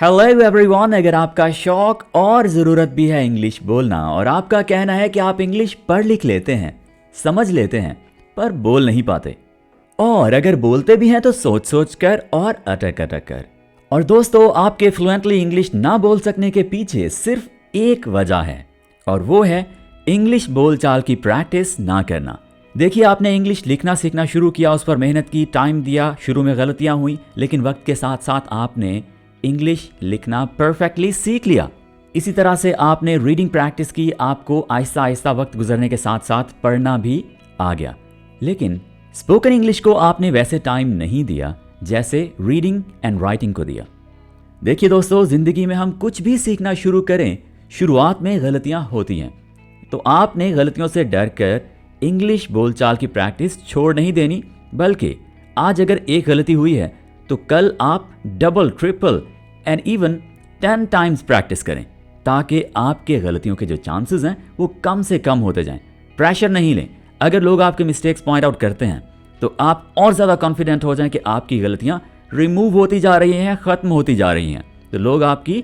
Hello everyone, अगर आपका शौक और ज़रूरत भी है इंग्लिश बोलना और आपका कहना है कि आप इंग्लिश पढ़ लिख लेते हैं, समझ लेते हैं, पर बोल नहीं पाते, और अगर बोलते भी हैं तो सोच सोच कर और अटक अटक कर। और दोस्तों, आपके फ्लुएंटली इंग्लिश ना बोल सकने के पीछे सिर्फ एक वजह है, और वो है इंग्लिश बोलचाल की प्रैक्टिस ना करना। देखिए, आपने इंग्लिश लिखना सीखना शुरू किया, उस पर मेहनत की, टाइम दिया, शुरू में गलतियां हुई, लेकिन वक्त के साथ साथ आपने इंग्लिश लिखना परफेक्टली सीख लिया। इसी तरह से आपने रीडिंग प्रैक्टिस की, आपको आहिस्ता आहिस्ता वक्त गुजरने के साथ साथ पढ़ना भी आ गया। लेकिन स्पोकन इंग्लिश को आपने वैसे टाइम नहीं दिया जैसे रीडिंग एंड राइटिंग को दिया। देखिए दोस्तों, जिंदगी में हम कुछ भी सीखना शुरू करें, शुरुआत में गलतियां होती हैं, तो आपने गलतियों से डर कर इंग्लिश बोलचाल की प्रैक्टिस छोड़ नहीं देनी, बल्कि आज अगर एक गलती हुई है तो कल आप double, triple and even 10 times practice करें, ताकि आपके गलतियों के जो चांसेस हैं वो कम से कम होते जाएं। प्रेशर नहीं लें। अगर लोग आपके मिस्टेक्स पॉइंट आउट करते हैं तो आप और ज़्यादा कॉन्फिडेंट हो जाएं कि आपकी गलतियां रिमूव होती जा रही हैं, ख़त्म होती जा रही हैं, तो लोग आपकी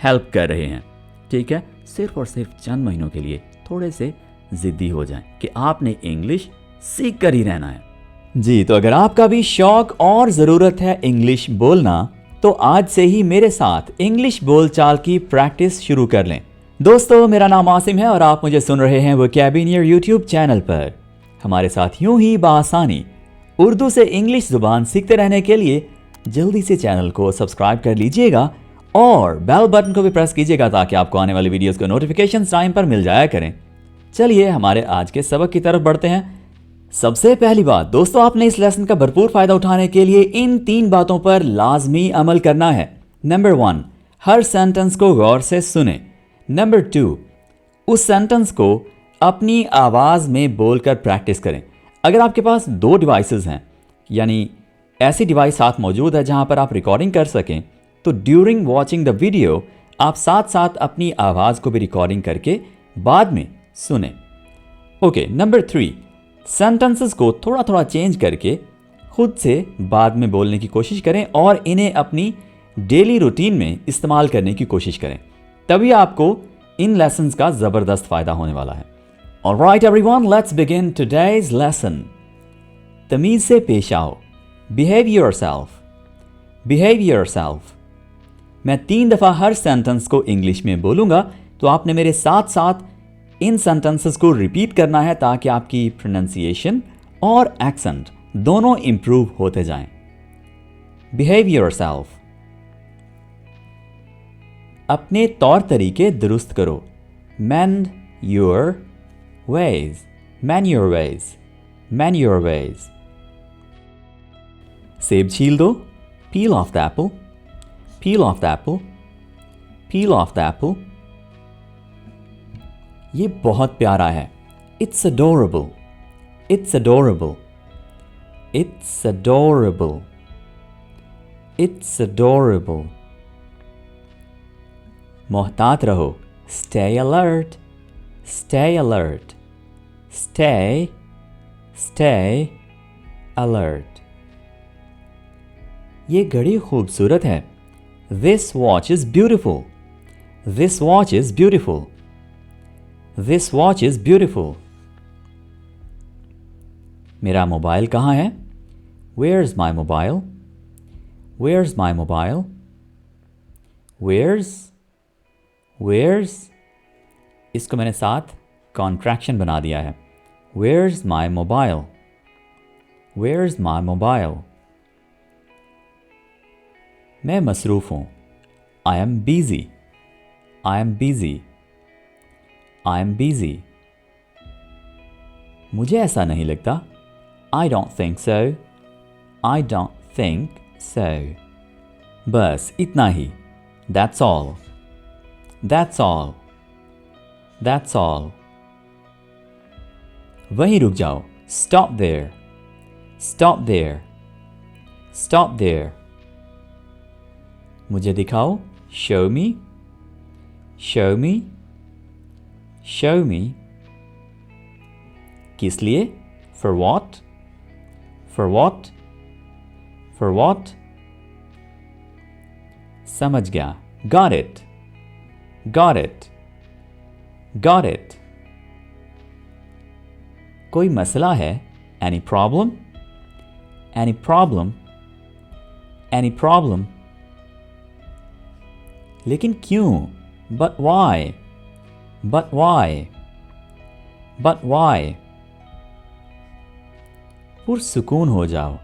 हेल्प कर रहे हैं। ठीक है, सिर्फ और सिर्फ चंद महीनों के लिए थोड़े से ज़िद्दी हो जाएं कि आपने इंग्लिश सीख कर ही रहना है। जी, तो अगर आपका भी शौक और ज़रूरत है इंग्लिश बोलना, तो आज से ही मेरे साथ इंग्लिश बोलचाल की प्रैक्टिस शुरू कर लें। दोस्तों, मेरा नाम आसिम है और आप मुझे सुन रहे हैं वोकैबिनियर यूट्यूब चैनल पर। हमारे साथ यूं ही बासानी उर्दू से इंग्लिश जुबान सीखते रहने के लिए जल्दी से चैनल को सब्सक्राइब कर लीजिएगा और बेल बटन को भी प्रेस कीजिएगा, ताकि आपको आने वाली वीडियोस के नोटिफिकेशन टाइम पर मिल जाया करें। चलिए हमारे आज के सबक की तरफ बढ़ते हैं। सबसे पहली बात दोस्तों, आपने इस लेसन का भरपूर फायदा उठाने के लिए इन 3 बातों पर लाजमी अमल करना है। नंबर 1, हर सेंटेंस को गौर से सुने। नंबर 2, उस सेंटेंस को अपनी आवाज़ में बोलकर प्रैक्टिस करें। अगर आपके पास 2 डिवाइसेस हैं, यानी ऐसी डिवाइस साथ मौजूद है जहां पर आप रिकॉर्डिंग कर सकें, तो ड्यूरिंग वॉचिंग द वीडियो आप साथ साथ अपनी आवाज़ को भी रिकॉर्डिंग करके बाद में सुने। ओके, नंबर 3, सेंटेंसेस को थोड़ा थोड़ा चेंज करके खुद से बाद में बोलने की कोशिश करें और इन्हें अपनी डेली रूटीन में इस्तेमाल करने की कोशिश करें। तभी आपको इन लेसन्स का ज़बरदस्त फ़ायदा होने वाला है। Alright everyone, let's begin today's lesson. तमीज़ से पेश आओ। Behave yourself. Behave yourself. मैं 3 दफ़ा हर सेंटेंस को इंग्लिश में बोलूँगा, तो आपने मेरे साथ साथ इन सेंटेंसेस को रिपीट करना है, ताकि आपकी प्रोनाउंसिएशन और एक्सेंट दोनों इंप्रूव होते जाएं। Behave yourself. अपने तौर तरीके दुरुस्त करो। मेंड your ways. Mend your ways. Mend your ways. सेब छील दो। पील of the Apple. Peel of the Apple. Peel of the Apple. ये बहुत प्यारा है। It's adorable. It's adorable. It's adorable. It's adorable. मोहतात रहो। Stay alert. Stay alert. Stay alert. ये घड़ी खूबसूरत है। This watch is beautiful. This watch is beautiful. This watch is beautiful. मेरा मोबाइल कहाँ है? Where's my mobile? Where's my mobile? Where's? इसको मैंने साथ कॉन्ट्रैक्शन बना दिया है। Where's my mobile? Where's my mobile? मैं मसरूफ़ हूँ। I am busy. I am busy. I am busy. मुझे ऐसा नहीं लगता। I don't think so. I don't think so. बस इतना ही। That's all. That's all. That's all. वहीं रुक जाओ। Stop there. Stop there. Stop there. मुझे दिखाओ। Show me. Show me. Show me. किस लिए? For what? For what? For what? समझ गया, got it, got it, got it. कोई मसला है, any problem, any problem, any problem. लेकिन क्यों, but why, but why, but why. पुरसुकून हो जाओ,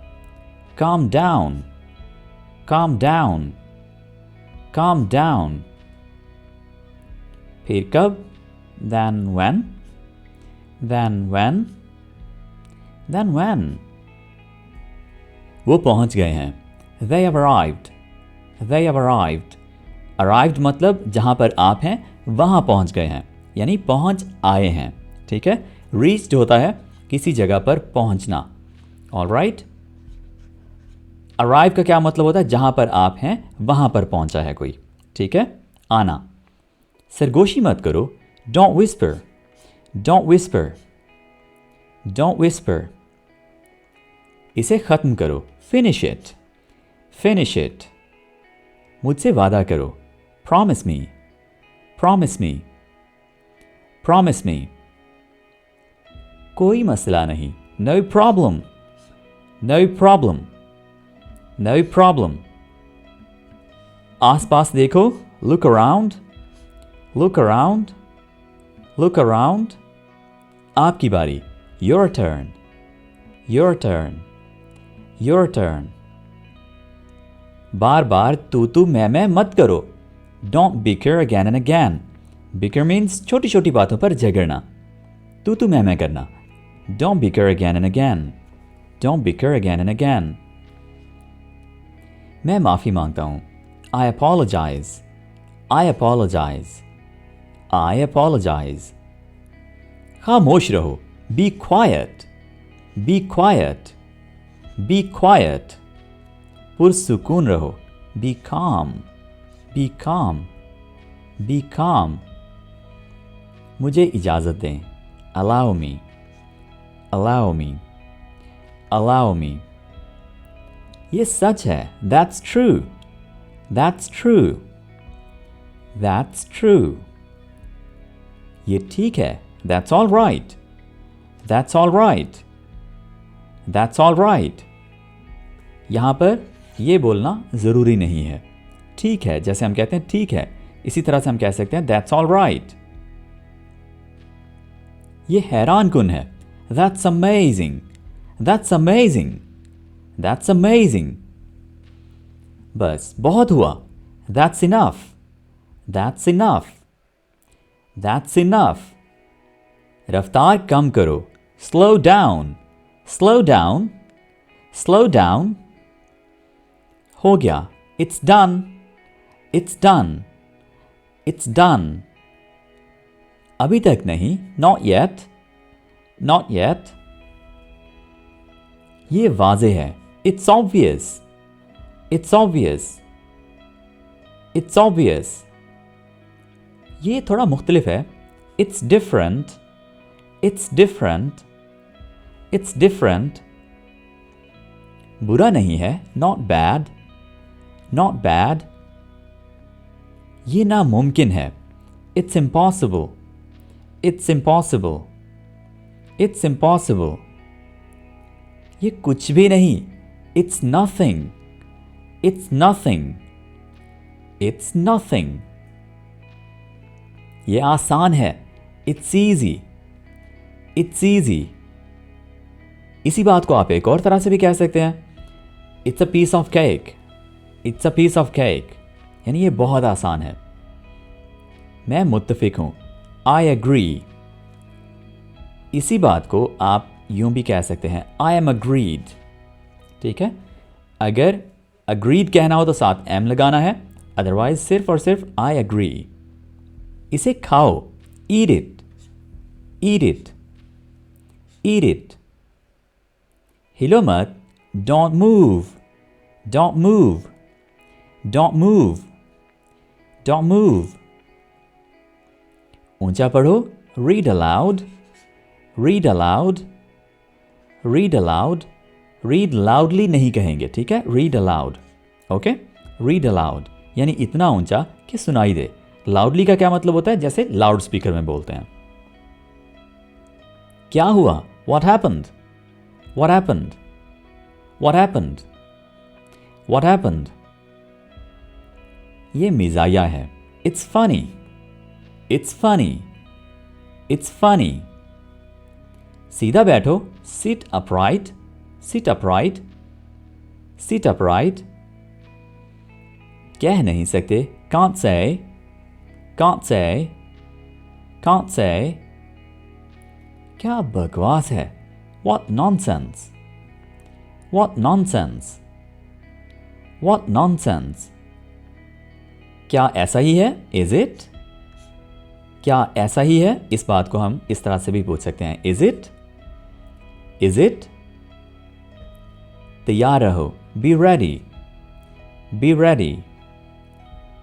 calm down, calm down, calm down. फिर कब, then when, then when, then when. वो पहुंच गए हैं, they have arrived, they have arrived. arrived मतलब जहां पर आप हैं वहां पहुंच गए हैं, यानी पहुंच आए हैं, ठीक है। reached होता है किसी जगह पर पहुंचना, ऑलराइट। arrive का क्या मतलब होता है, जहां पर आप हैं वहां पर पहुंचा है कोई, ठीक है। आना, सरगोशी मत करो, don't whisper, don't whisper, don't whisper. इसे खत्म करो, finish it, finish it. मुझसे वादा करो, promise me, promise me, promise me. कोई मसला नहीं, no problem, no problem, no problem. आसपास देखो, look around, look around, look around. आपकी बारी, your turn, your turn, your turn. बार बार तू मैं मत करो, don't bicker again and again. bicker means छोटी छोटी बातों पर झगड़ना, तू मैं करना. don't bicker again and again, don't bicker again and again. मैं माफ़ी मांगता हूँ, I apologize, I apologize, I apologize. खामोश रहो, be quiet, be quiet, be quiet. पुरसुकून रहो, be calm, be calm, be calm. मुझे इजाज़त दें, allow me, allow me, allow me. ये सच है, that's true, that's true, that's true. ये ठीक है, that's all right, that's all right, that's all right. यहाँ पर ये बोलना ज़रूरी नहीं है, ठीक है, जैसे हम कहते हैं ठीक है, इसी तरह से हम कह सकते हैं that's all right. ये हैरान कुन है, that's amazing, that's amazing, that's amazing. बस बहुत हुआ, that's enough, that's enough, that's enough. रफ्तार कम करो, slow down, slow down, slow down. हो गया, it's done, it's done, it's done. अभी तक नहीं, not yet, not yet. ये वाज़े है, it's obvious, it's obvious, it's obvious. ये थोड़ा मुख्तलिफ है, it's different, it's different, it's different. बुरा नहीं है, not bad, not bad. ये नामुमकिन है, it's impossible, it's impossible, it's impossible. ये कुछ भी नहीं, it's nothing, it's nothing, it's nothing. ये आसान है, it's easy, it's easy. इसी बात को आप एक और तरह से भी कह सकते हैं, it's a piece of cake, it's a piece of cake. यानी ये बहुत आसान है. मैं मुत्तफिक हूं, I agree. इसी बात को आप यूं भी कह सकते हैं, I am agreed. ठीक है, अगर agreed कहना हो तो साथ am लगाना है, अदरवाइज सिर्फ और सिर्फ I agree. इसे खाओ, eat it, eat it, eat it. हिलो मत, don't move, don't move, don't move, don't move. ऊंचा पढ़ो, read aloud, read aloud, read aloud. read loudly नहीं कहेंगे, ठीक है, read aloud, okay, read aloud. यानी इतना ऊंचा कि सुनाई दे। लाउडली का क्या मतलब होता है? जैसे लाउड स्पीकर में बोलते हैं। क्या हुआ? What happened? What happened? What happened? What happened? ये मिजाया है। It's funny. It's funny. It's funny. सीधा बैठो। Sit upright. Sit upright. Sit upright. कह नहीं सकते। Can't say. Can't say. Can't say. क्या बकवास है? What nonsense. What nonsense. What nonsense. क्या ऐसा ही है? Is it? क्या ऐसा ही है? इस बात को हम इस तरह से भी पूछ सकते हैं। Is it? Is it? तैयार रहो। Be ready. Be ready.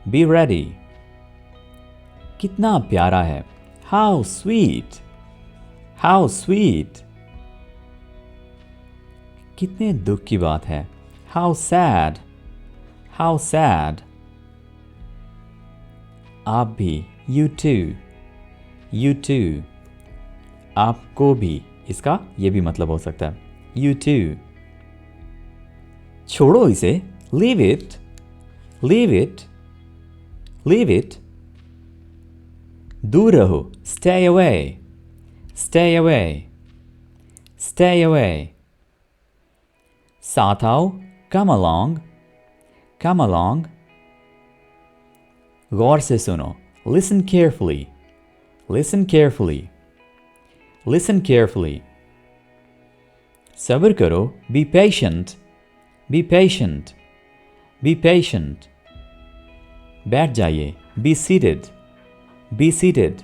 Be ready. कितना प्यारा है। How sweet. How sweet. कितने दुख की बात है। How sad. How sad. आप भी। You too. You too. आपको भी, इसका ये भी मतलब हो सकता है। You too. छोड़ो इसे। Leave it. Leave it. Leave it. दूर रहो। Stay away. Stay away. Stay away. साथ आओ। Come along. Come along. गौर से सुनो। Listen carefully. Listen carefully. Listen carefully. सब्र करो। Be patient. Be patient. Be patient. बैठ जाइए। Be seated. Be seated.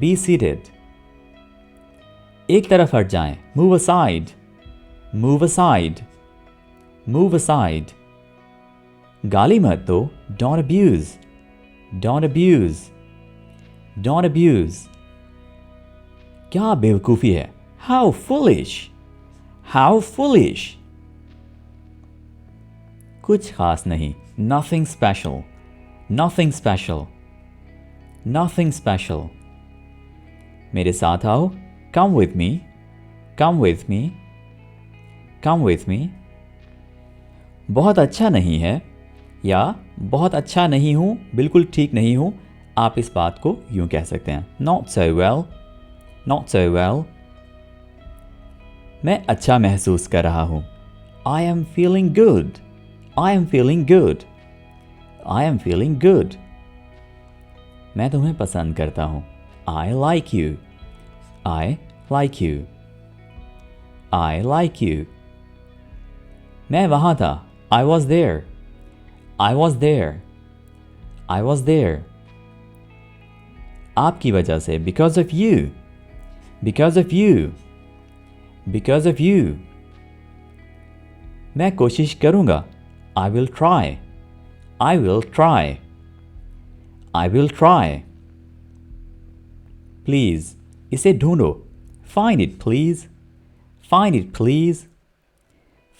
Be seated. एक तरफ हट जाएं। Move aside. Move aside. Move aside. गाली मत दो। Don't abuse. Don't abuse. Don't abuse. क्या बेवकूफ़ी है। How foolish. How foolish. कुछ खास नहीं। Nothing special. Nothing special. Nothing special. मेरे साथ आओ। Come with me. Come with me. Come with me. बहुत अच्छा नहीं है या बहुत अच्छा नहीं हूँ, बिल्कुल ठीक नहीं हूँ। आप इस बात को यूं कह सकते हैं। Not so well. Not so well. मैं अच्छा महसूस कर रहा हूँ। I am feeling good. I am feeling good. I am feeling good. मैं तुम्हें पसंद करता हूँ। I like you. I like you. I like you. मैं वहाँ था। I was there. I was there. I was there. आपकी वजह से। Because of you. Because of you. Because of you. मैं कोशिश करूँगा। I will try. I will try. I will try. Please. इसे ढूंढो। Find it, please. Find it, please.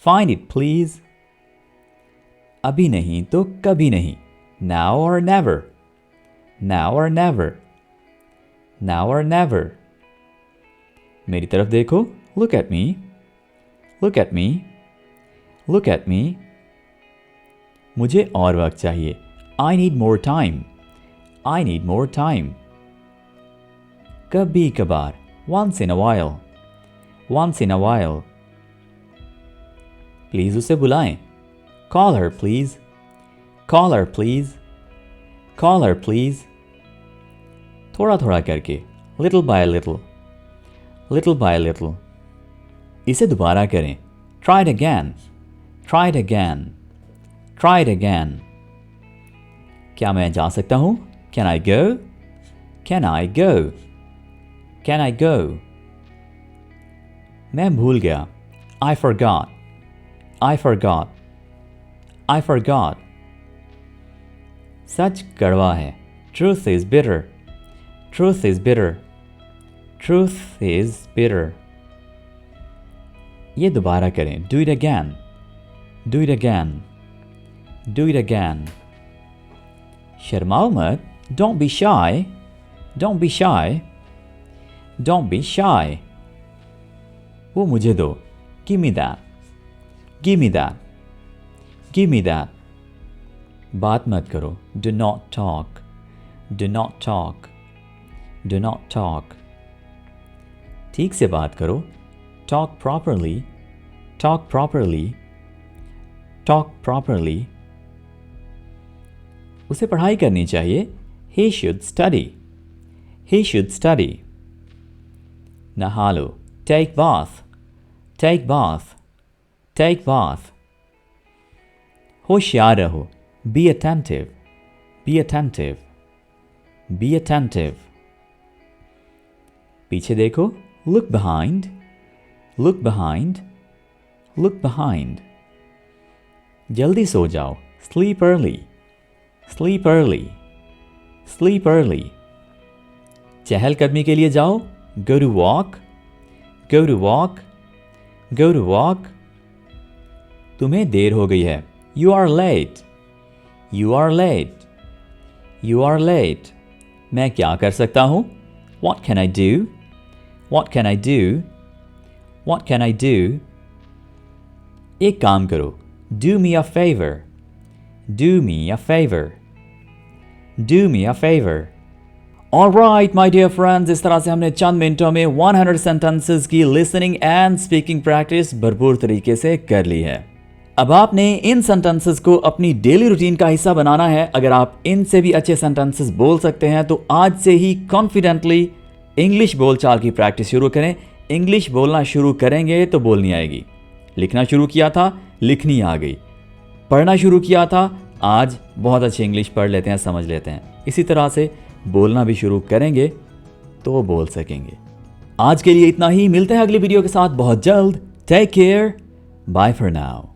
Find it, please. अभी नहीं तो कभी नहीं। Now or never. Now or never. Now or never. मेरी तरफ देखो। Look at me. Look at me. Look at me. मुझे और वक्त चाहिए। I need more time. I need more time. कभी कभार। Once in a while. Once in a while. Please उसे बुलाएं। Call her, please. Call her, please. Call her, please. थोड़ा थोड़ा करके। Little by little. Little by little. इसे दोबारा करें। Try it again. Try it again. Try it again. क्या मैं जा सकता हूँ? Can I go? Can I go? Can I go? मैं भूल गया। I forgot. I forgot. I forgot. सच कड़वा है। Truth is bitter. Truth is bitter. Truth is bitter. ये दोबारा करें। Do it again. Do it again. Do it again. शर्माओ मत. Don't be shy. Don't be shy. Don't be shy. वो मुझे दो. Give me that. Give me that. Give me that. बात मत करो. Do not talk. Do not talk. Do not talk. ठीक से बात करो. Talk properly. Talk properly. Talk properly. उसे पढ़ाई करनी चाहिए. He should study. He should study. नहा लो. Take bath. Take bath. Take bath. होशियार रहो. Be attentive. Be attentive. Be attentive. पीछे देखो. Look behind. Look behind. Look behind. जल्दी सो जाओ. Sleep early. Sleep early. Sleep early. चहलकदमी के लिए जाओ. Go to walk. Go to walk. Go to walk. तुम्हें देर हो गई है. You are late. You are late. You are late. मैं क्या कर सकता हूँ? What can I do? What can I do? What can I do? एक काम करो. Do me a favor. Do me a favor. Do me a favor. Alright, my dear friends, इस तरह से हमने चंद मिनटों में 100 sentences की listening and speaking practice भरपूर तरीके से कर ली है. अब आपने इन sentences को अपनी डेली रूटीन का हिस्सा बनाना है. अगर आप इनसे भी अच्छे sentences बोल सकते हैं तो आज से ही कॉन्फिडेंटली इंग्लिश बोलचाल की प्रैक्टिस शुरू करें. इंग्लिश बोलना शुरू करेंगे तो बोलनी आएगी. लिखना शुरू किया था, लिखनी आ गई. पढ़ना शुरू किया था, आज बहुत अच्छी इंग्लिश पढ़ लेते हैं, समझ लेते हैं. इसी तरह से बोलना भी शुरू करेंगे तो बोल सकेंगे. आज के लिए इतना ही. मिलते हैं अगली वीडियो के साथ बहुत जल्द. Take care. Bye for now.